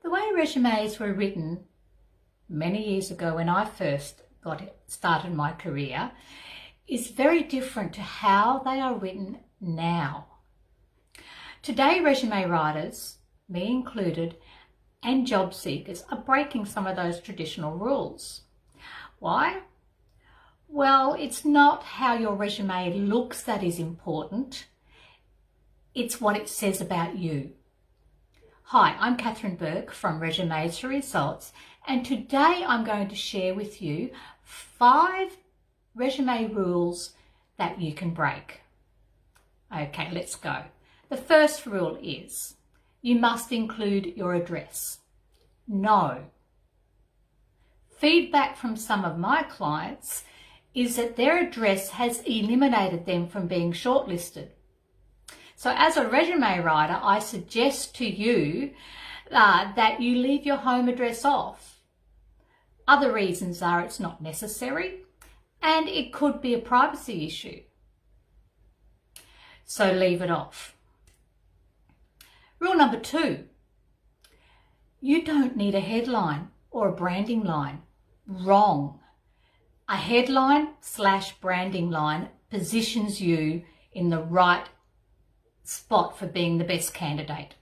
The way resumes were written many years ago when I first started my career is very different to how they are written now. Today, resume writers, me included, and job seekers are breaking some of those traditional rules. Why? Well, it's not how your resume looks that is important. It's what it says about you. Hi, I'm Catherine Burke from Resumes for Results, and today I'm going to share with you 5 resume rules that you can break. Okay, let's go. The first rule is you must include your address. No. Feedback from some of my clients is that their address has eliminated them from being shortlisted. So as a resume writer, I suggest to you that you leave your home address off. Other reasons are it's not necessary and it could be a privacy issue. So leave it off. Rule number 2, you don't need a headline or a branding line. Wrong. A headline/branding line positions you in the right spot for being the best candidate.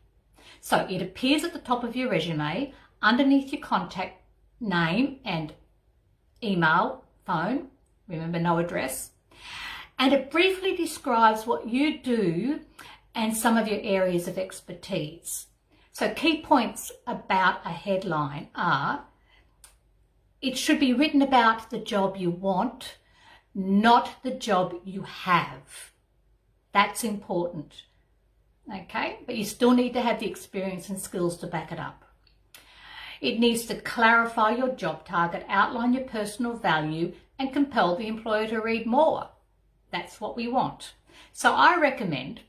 So it appears at the top of your resume, underneath your contact name and email, phone, remember no address, and it briefly describes what you do and some of your areas of expertise. So key points about a headline are it should be written about the job you want, not the job you have. That's important. Okay, but you still need to have the experience and skills to back it up. It needs to clarify your job target, outline your personal value, and compel the employer to read more. That's what we want. So I recommend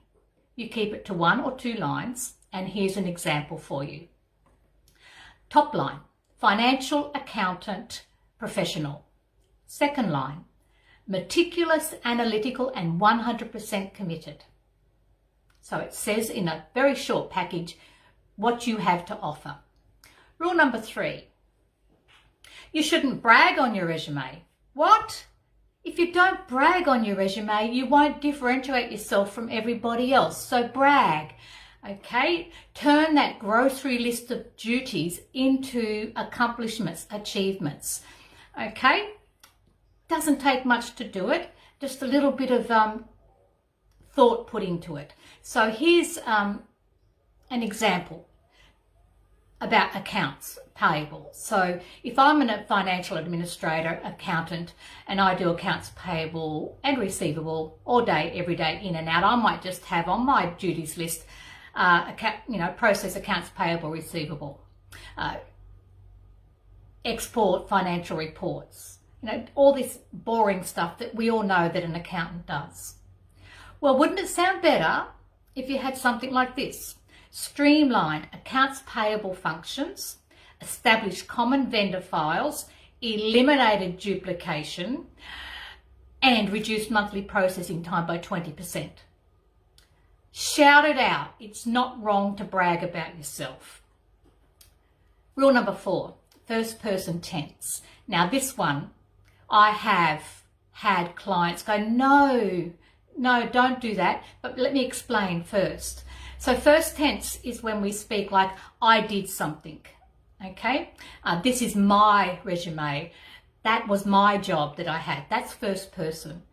you keep it to 1 or 2 lines, and here's an example for you. Top line, financial accountant professional. Second line, meticulous, analytical, and 100% committed. So it says in a very short package what you have to offer. Rule number 3, you shouldn't brag on your resume. What? If you don't brag on your resume, you won't differentiate yourself from everybody else. So brag, okay? Turn that grocery list of duties into accomplishments, achievements, okay? Doesn't take much to do it, just a little bit of thought put into it. So here's an example about accounts payable. So if I'm a financial administrator, accountant, and I do accounts payable and receivable all day, every day, in and out, I might just have on my duties list, process accounts payable, receivable, export financial reports, all this boring stuff that we all know that an accountant does. Well, wouldn't it sound better if you had something like this? Streamlined accounts payable functions, established common vendor files, eliminated duplication, and reduced monthly processing time by 20%. Shout it out. It's not wrong to brag about yourself. Rule number 4, first person tense. Now this one, I have had clients go, no, don't do that. But let me explain first. So first tense is when we speak like, I did something, okay? This is my resume. That was my job that I had. That's first person.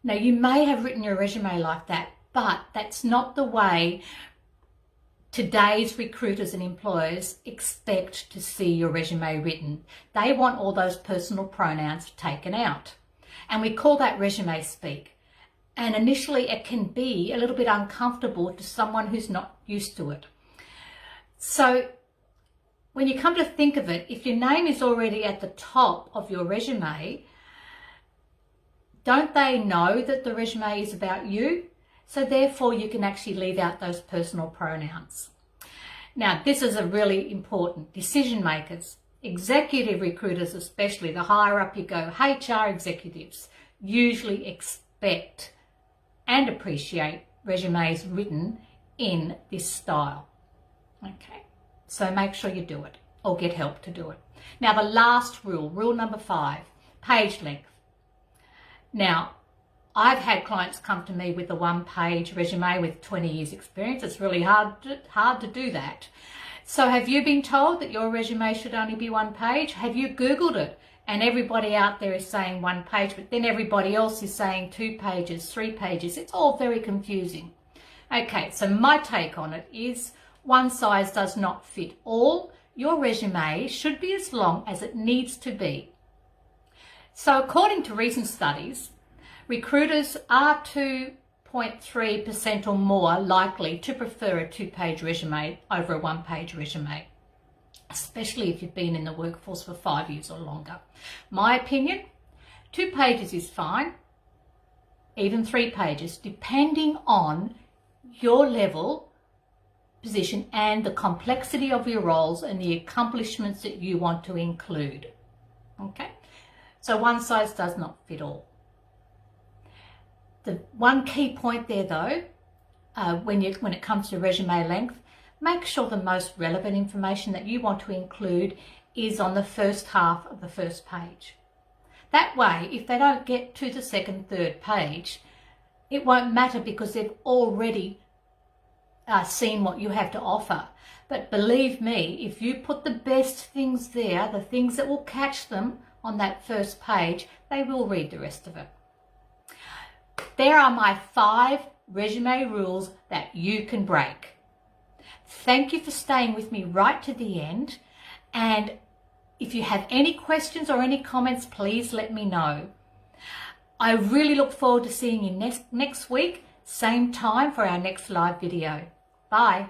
Now, you may have written your resume like that, but that's not the way today's recruiters and employers expect to see your resume written. They want all those personal pronouns taken out. And we call that resume speak. And initially it can be a little bit uncomfortable to someone who's not used to it. So when you come to think of it, if your name is already at the top of your resume, don't they know that the resume is about you? So therefore you can actually leave out those personal pronouns. Now this is a really important, decision makers, executive recruiters especially, the higher up you go, HR executives usually expect and appreciate resumes written in this style. Okay. So make sure you do it or get help to do it. Now, the last rule, rule number 5, page length. Now, I've had clients come to me with a 1-page resume with 20 years experience. It's really hard to do that. So have you been told that your resume should only be 1 page? Have you Googled it? And everybody out there is saying 1 page, but then everybody else is saying 2 pages, 3 pages. It's all very confusing. Okay, so my take on it is one size does not fit all. Your resume should be as long as it needs to be. So according to recent studies, recruiters are 2.3% or more likely to prefer a 2-page resume over a 1-page resume, especially if you've been in the workforce for 5 years or longer. My opinion, 2 pages is fine, even 3 pages, depending on your level, position, and the complexity of your roles and the accomplishments that you want to include. Okay, so one size does not fit all. The one key point there though, when it comes to resume length, make sure the most relevant information that you want to include is on the first half of the first page. That way, if they don't get to the second, third page, it won't matter because they've already seen what you have to offer. But believe me, if you put the best things there, the things that will catch them on that first page, they will read the rest of it. There are my 5 resume rules that you can break. Thank you for staying with me right to the end. And if you have any questions or any comments, please let me know. I really look forward to seeing you next week, same time for our next live video. Bye.